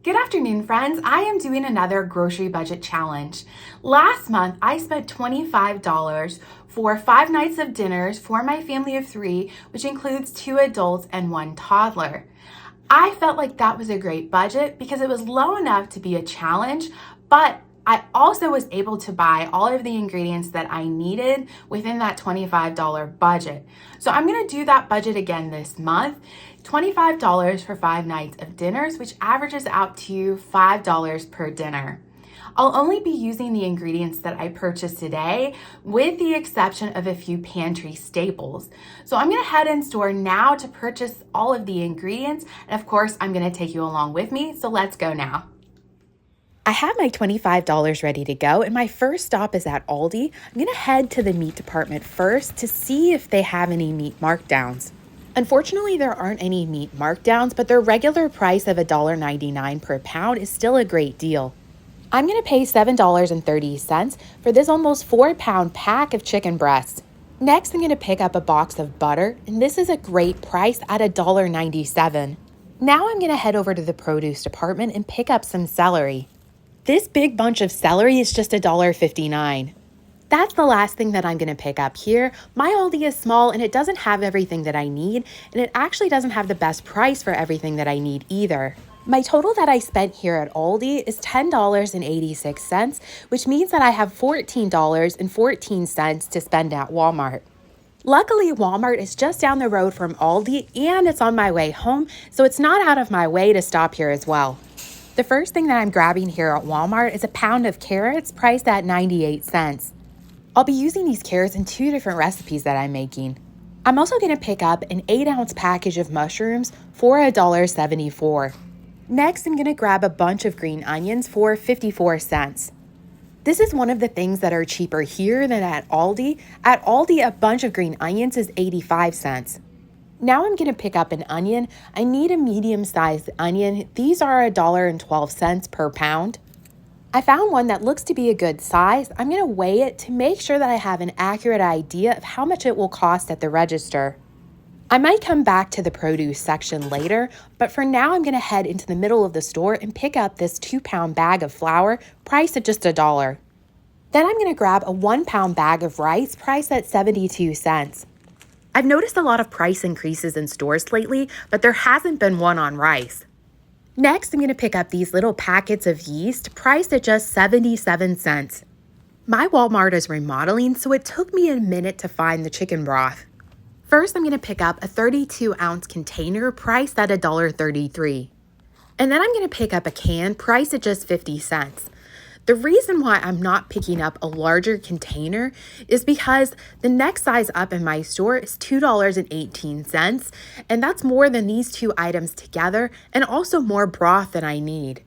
Good afternoon, friends. I am doing another grocery budget challenge. Last month, I spent $25 for 5 nights of dinners for my family of 3, which includes 2 adults and 1 toddler. I felt like that was a great budget because it was low enough to be a challenge, but I also was able to buy all of the ingredients that I needed within that $25 budget. So I'm gonna do that budget again this month. $25 for 5 nights of dinners, which averages out to $5 per dinner. I'll only be using the ingredients that I purchased today, with the exception of a few pantry staples. So I'm gonna head in store now to purchase all of the ingredients, and of course, I'm gonna take you along with me, so let's go now. I have my $25 ready to go, and my first stop is at Aldi. I'm gonna head to the meat department first to see if they have any meat markdowns. Unfortunately, there aren't any meat markdowns, but their regular price of $1.99 per pound is still a great deal. I'm gonna pay $7.30 for this almost 4-pound pack of chicken breasts. Next, I'm gonna pick up a box of butter, and this is a great price at $1.97. Now I'm gonna head over to the produce department and pick up some celery. This big bunch of celery is just $1.59. That's the last thing that I'm gonna pick up here. My Aldi is small and it doesn't have everything that I need, and it actually doesn't have the best price for everything that I need either. My total that I spent here at Aldi is $10.86, which means that I have $14.14 to spend at Walmart. Luckily, Walmart is just down the road from Aldi and it's on my way home, so it's not out of my way to stop here as well. The first thing that I'm grabbing here at Walmart is a pound of carrots priced at 98 cents. I'll be using these carrots in 2 different recipes that I'm making. I'm also going to pick up an 8-ounce package of mushrooms for $1.74. Next, I'm going to grab a bunch of green onions for 54 cents. This is one of the things that are cheaper here than at Aldi. At Aldi, a bunch of green onions is 85 cents. Now I'm going to pick up an onion. I need a medium-sized onion. These are $1.12 per pound. I found one that looks to be a good size. I'm going to weigh it to make sure that I have an accurate idea of how much it will cost at the register. I might come back to the produce section later, but for now I'm going to head into the middle of the store and pick up this 2-pound bag of flour priced at just $1. Then I'm going to grab a 1-pound bag of rice priced at 72 cents. I've noticed a lot of price increases in stores lately, but there hasn't been one on rice. Next, I'm going to pick up these little packets of yeast priced at just 77 cents. My Walmart is remodeling, so it took me a minute to find the chicken broth. First, I'm going to pick up a 32-ounce container priced at $1.33. And then I'm going to pick up a can priced at just 50 cents. The reason why I'm not picking up a larger container is because the next size up in my store is $2.18, and that's more than these 2 items together and also more broth than I need.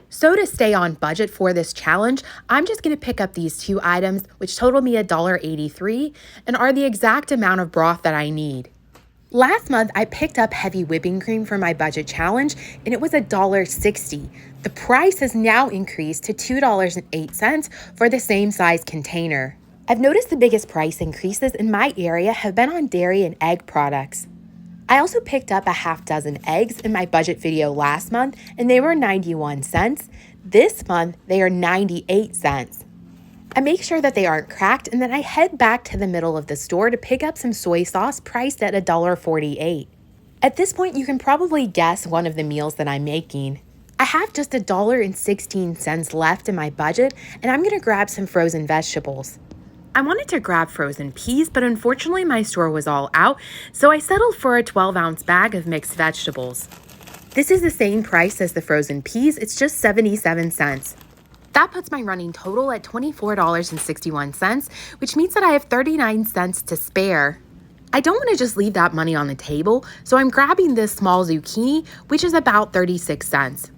So to stay on budget for this challenge, I'm just going to pick up these 2 items, which total me $1.83 and are the exact amount of broth that I need. Last month, I picked up heavy whipping cream for my budget challenge, and it was $1.60. The price has now increased to $2.08 for the same size container. I've noticed the biggest price increases in my area have been on dairy and egg products. I also picked up a half dozen eggs in my budget video last month, and they were 91 cents. This month, they are 98 cents. I make sure that they aren't cracked, and then I head back to the middle of the store to pick up some soy sauce priced at $1.48. At this point, you can probably guess one of the meals that I'm making. I have just $1.16 left in my budget, and I'm going to grab some frozen vegetables. I wanted to grab frozen peas, but unfortunately my store was all out, so I settled for a 12-ounce bag of mixed vegetables. This is the same price as the frozen peas, it's just 77 cents. That puts my running total at $24.61, which means that I have 39 cents to spare. I don't want to just leave that money on the table, so I'm grabbing this small zucchini, which is about 36 cents.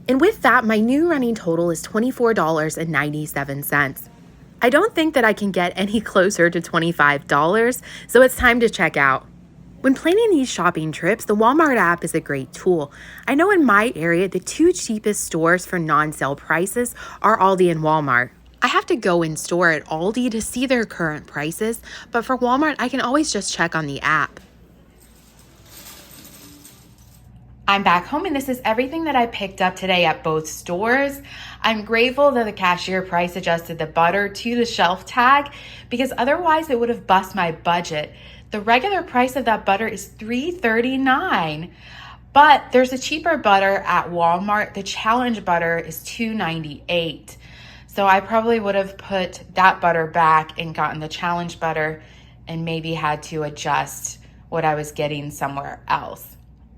And with that, my new running total is $24.97. I don't think that I can get any closer to $25, so it's time to check out. When planning these shopping trips, the Walmart app is a great tool. I know in my area, the 2 cheapest stores for non-sale prices are Aldi and Walmart. I have to go in store at Aldi to see their current prices, but for Walmart, I can always just check on the app. I'm back home and this is everything that I picked up today at both stores. I'm grateful that the cashier price adjusted the butter to the shelf tag because otherwise it would have bust my budget. The regular price of that butter is $3.39, but there's a cheaper butter at Walmart. The Challenge butter is $2.98. So I probably would have put that butter back and gotten the Challenge butter and maybe had to adjust what I was getting somewhere else.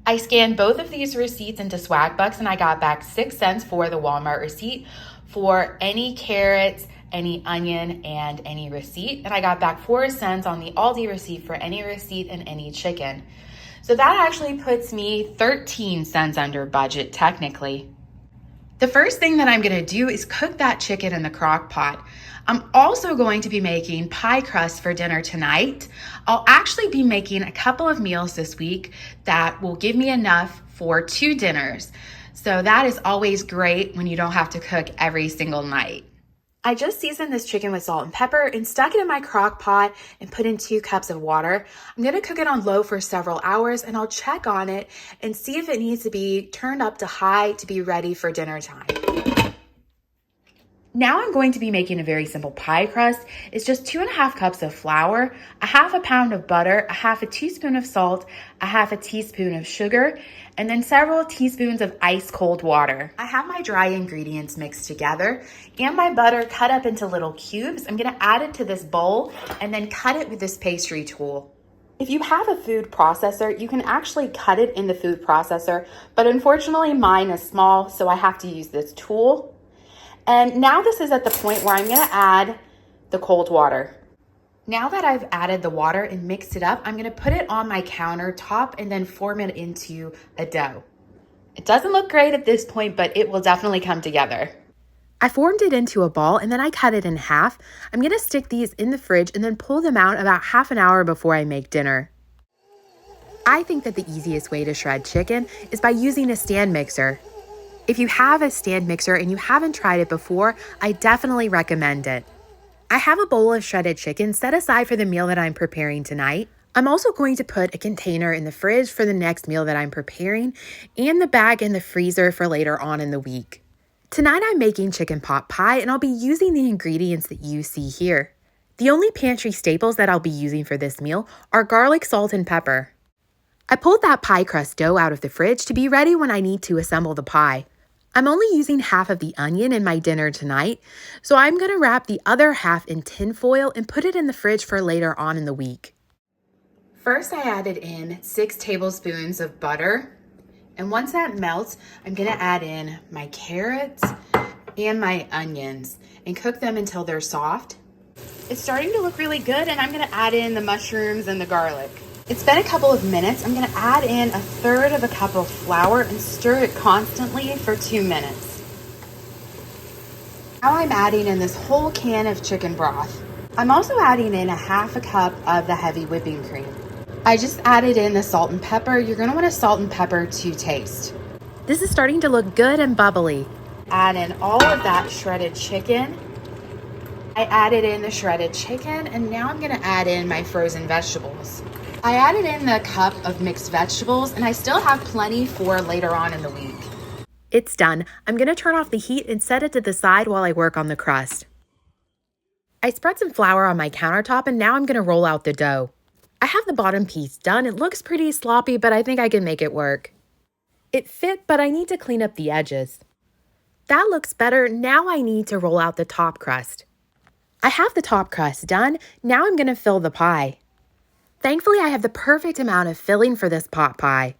I scanned both of these receipts into Swagbucks and I got back 6 cents for the Walmart receipt for any carrots, any onion, and any receipt. And I got back 4 cents on the Aldi receipt for any receipt and any chicken. So that actually puts me 13 cents under budget technically. The first thing that I'm gonna do is cook that chicken in the crock pot. I'm also going to be making pie crust for dinner tonight. I'll actually be making a couple of meals this week that will give me enough for 2 dinners. So that is always great when you don't have to cook every single night. I just seasoned this chicken with salt and pepper and stuck it in my crock pot and put in 2 cups of water. I'm gonna cook it on low for several hours and I'll check on it and see if it needs to be turned up to high to be ready for dinner time. Now I'm going to be making a very simple pie crust. It's just 2.5 cups of flour, 1/2 pound of butter, 1/2 teaspoon of salt, 1/2 teaspoon of sugar, and then several teaspoons of ice cold water. I have my dry ingredients mixed together and my butter cut up into little cubes. I'm gonna add it to this bowl and then cut it with this pastry tool. If you have a food processor, you can actually cut it in the food processor, but unfortunately mine is small, so I have to use this tool. And now this is at the point where I'm gonna add the cold water. Now that I've added the water and mixed it up, I'm gonna put it on my countertop and then form it into a dough. It doesn't look great at this point, but it will definitely come together. I formed it into a ball and then I cut it in half. I'm gonna stick these in the fridge and then pull them out about half an hour before I make dinner. I think that the easiest way to shred chicken is by using a stand mixer. If you have a stand mixer and you haven't tried it before, I definitely recommend it. I have a bowl of shredded chicken set aside for the meal that I'm preparing tonight. I'm also going to put a container in the fridge for the next meal that I'm preparing and the bag in the freezer for later on in the week. Tonight I'm making chicken pot pie and I'll be using the ingredients that you see here. The only pantry staples that I'll be using for this meal are garlic, salt, and pepper. I pulled that pie crust dough out of the fridge to be ready when I need to assemble the pie. I'm only using half of the onion in my dinner tonight, so I'm gonna wrap the other half in tin foil and put it in the fridge for later on in the week. First, I added in 6 tablespoons of butter, and once that melts, I'm gonna add in my carrots and my onions and cook them until they're soft. It's starting to look really good, and I'm gonna add in the mushrooms and the garlic. It's been a couple of minutes. I'm gonna add in 1/3 cup of flour and stir it constantly for 2 minutes. Now I'm adding in this whole can of chicken broth. I'm also adding in 1/2 cup of the heavy whipping cream. I just added in the salt and pepper. You're gonna wanna salt and pepper to taste. This is starting to look good and bubbly. Add in all of that shredded chicken. I added in the shredded chicken, and now I'm gonna add in my frozen vegetables. I added in the cup of mixed vegetables, and I still have plenty for later on in the week. It's done. I'm gonna turn off the heat and set it to the side while I work on the crust. I spread some flour on my countertop, and now I'm gonna roll out the dough. I have the bottom piece done. It looks pretty sloppy, but I think I can make it work. It fit, but I need to clean up the edges. That looks better. Now I need to roll out the top crust. I have the top crust done. Now I'm gonna fill the pie. Thankfully, I have the perfect amount of filling for this pot pie.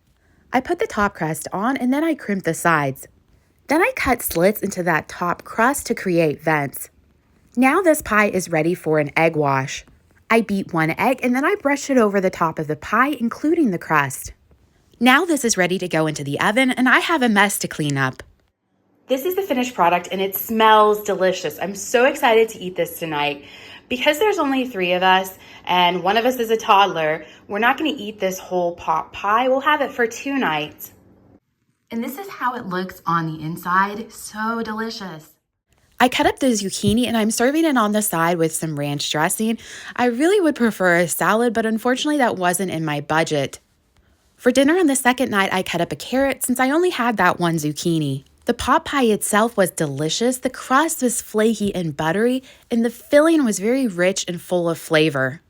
I put the top crust on and then I crimped the sides. Then I cut slits into that top crust to create vents. Now this pie is ready for an egg wash. I beat 1 egg and then I brushed it over the top of the pie, including the crust. Now this is ready to go into the oven and I have a mess to clean up. This is the finished product and it smells delicious. I'm so excited to eat this tonight. Because there's only 3 of us and one of us is a toddler, we're not gonna eat this whole pot pie. We'll have it for 2 nights. And this is how it looks on the inside. So delicious. I cut up the zucchini and I'm serving it on the side with some ranch dressing. I really would prefer a salad, but unfortunately that wasn't in my budget. For dinner on the second night, I cut up a carrot since I only had that one zucchini. The pot pie itself was delicious, the crust was flaky and buttery, and the filling was very rich and full of flavor.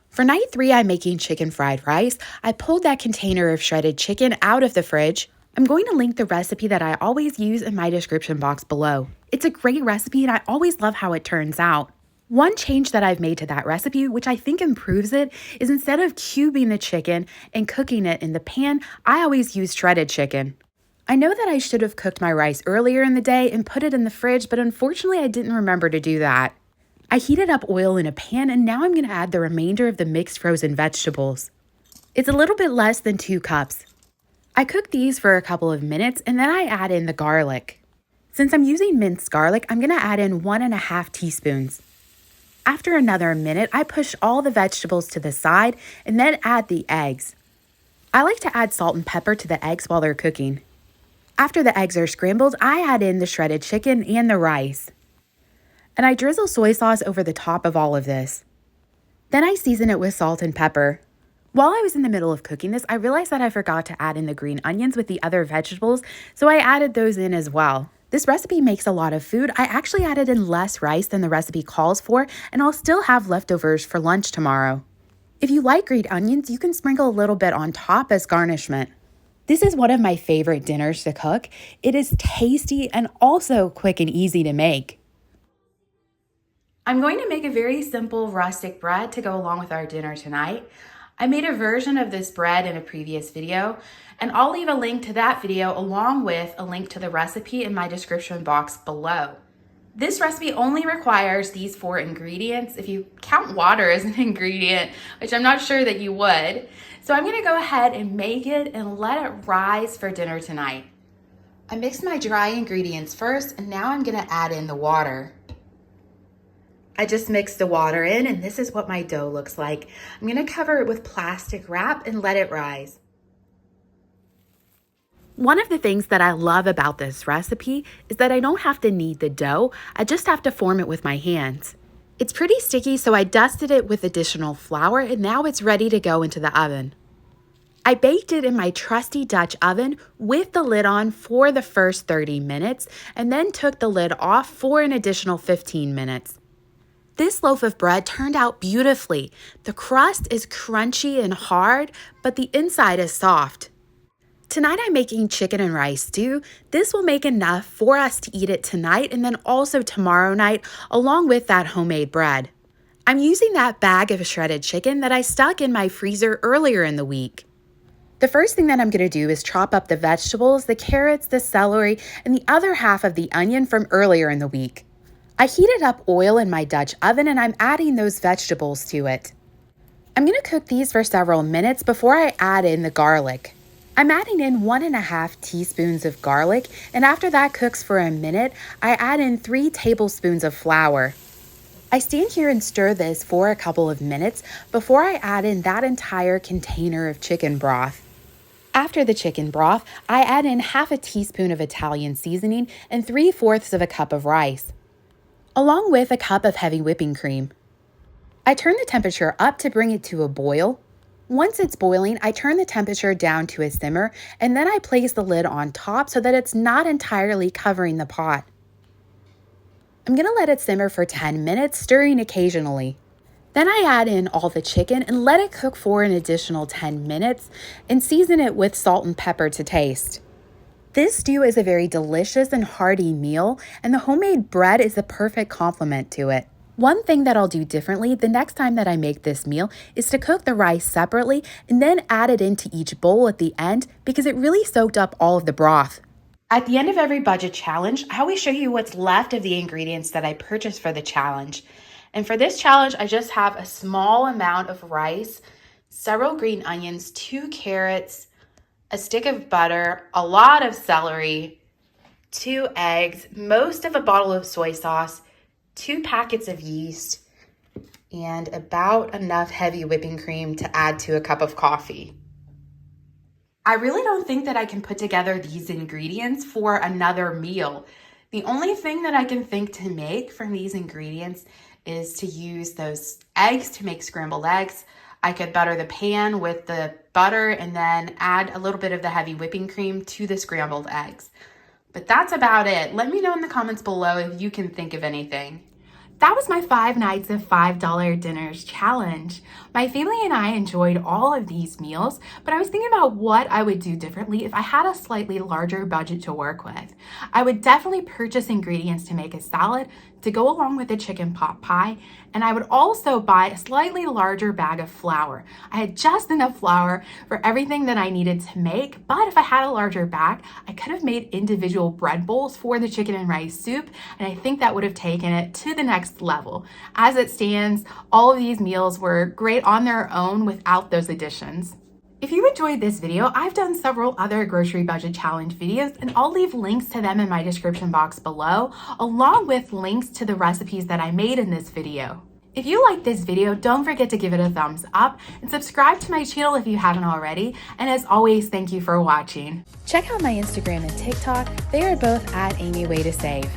For night 3, I'm making chicken fried rice. I pulled that container of shredded chicken out of the fridge. I'm going to link the recipe that I always use in my description box below. It's a great recipe and I always love how it turns out. One change that I've made to that recipe, which I think improves it, is instead of cubing the chicken and cooking it in the pan, I always use shredded chicken. I know that I should have cooked my rice earlier in the day and put it in the fridge, but unfortunately I didn't remember to do that. I heated up oil in a pan and now I'm going to add the remainder of the mixed frozen vegetables. It's a little bit less than 2 cups. I cook these for a couple of minutes and then I add in the garlic. Since I'm using minced garlic, I'm going to add in 1.5 teaspoons. After another minute, I push all the vegetables to the side and then add the eggs. I like to add salt and pepper to the eggs while they're cooking. After the eggs are scrambled, I add in the shredded chicken and the rice. And I drizzle soy sauce over the top of all of this. Then I season it with salt and pepper. While I was in the middle of cooking this, I realized that I forgot to add in the green onions with the other vegetables, so I added those in as well. This recipe makes a lot of food. I actually added in less rice than the recipe calls for, and I'll still have leftovers for lunch tomorrow. If you like green onions, you can sprinkle a little bit on top as garnishment. This is one of my favorite dinners to cook. It is tasty and also quick and easy to make. I'm going to make a very simple rustic bread to go along with our dinner tonight. I made a version of this bread in a previous video, and I'll leave a link to that video along with a link to the recipe in my description box below. This recipe only requires these 4 ingredients, if you count water as an ingredient, which I'm not sure that you would. So I'm gonna go ahead and make it and let it rise for dinner tonight. I mixed my dry ingredients first, and now I'm gonna add in the water. I just mixed the water in, and this is what my dough looks like. I'm gonna cover it with plastic wrap and let it rise. One of the things that I love about this recipe is that I don't have to knead the dough, I just have to form it with my hands. It's pretty sticky, so I dusted it with additional flour and now it's ready to go into the oven. I baked it in my trusty Dutch oven with the lid on for the first 30 minutes and then took the lid off for an additional 15 minutes. This loaf of bread turned out beautifully. The crust is crunchy and hard, but the inside is soft. Tonight I'm making chicken and rice stew. This will make enough for us to eat it tonight and then also tomorrow night along with that homemade bread. I'm using that bag of shredded chicken that I stuck in my freezer earlier in the week. The first thing that I'm going to do is chop up the vegetables, the carrots, the celery, and the other half of the onion from earlier in the week. I heated up oil in my Dutch oven and I'm adding those vegetables to it. I'm going to cook these for several minutes before I add in the garlic. I'm adding in 1.5 teaspoons of garlic, and after that cooks for a minute, I add in 3 tablespoons of flour. I stand here and stir this for a couple of minutes before I add in that entire container of chicken broth. After the chicken broth, I add in 1/2 teaspoon of Italian seasoning and 3/4 of a cup of rice, along with a cup of heavy whipping cream. I turn the temperature up to bring it to a boil. Once it's boiling, I turn the temperature down to a simmer, and then I place the lid on top so that it's not entirely covering the pot. I'm going to let it simmer for 10 minutes, stirring occasionally. Then I add in all the chicken and let it cook for an additional 10 minutes and season it with salt and pepper to taste. This stew is a very delicious and hearty meal, and the homemade bread is the perfect complement to it. One thing that I'll do differently the next time that I make this meal is to cook the rice separately and then add it into each bowl at the end because it really soaked up all of the broth. At the end of every budget challenge, I always show you what's left of the ingredients that I purchased for the challenge. And for this challenge, I just have a small amount of rice, several green onions, 2 carrots, a stick of butter, a lot of celery, 2 eggs, most of a bottle of soy sauce, 2 packets of yeast, and about enough heavy whipping cream to add to a cup of coffee. I really don't think that I can put together these ingredients for another meal. The only thing that I can think to make from these ingredients is to use those eggs to make scrambled eggs. I could butter the pan with the butter, and then add a little bit of the heavy whipping cream to the scrambled eggs. But that's about it. Let me know in the comments below if you can think of anything. That was my 5 nights of $5 dinners challenge. My family and I enjoyed all of these meals, but I was thinking about what I would do differently if I had a slightly larger budget to work with. I would definitely purchase ingredients to make a salad to go along with the chicken pot pie, and I would also buy a slightly larger bag of flour. I had just enough flour for everything that I needed to make, but if I had a larger bag, I could have made individual bread bowls for the chicken and rice soup, and I think that would have taken it to the next level. As it stands, all of these meals were great on their own without those additions. If you enjoyed this video, I've done several other grocery budget challenge videos, and I'll leave links to them in my description box below, along with links to the recipes that I made in this video. If you liked this video, don't forget to give it a thumbs up and subscribe to my channel if you haven't already. And as always, thank you for watching. Check out my Instagram and TikTok. They are both at Amy Way to Save.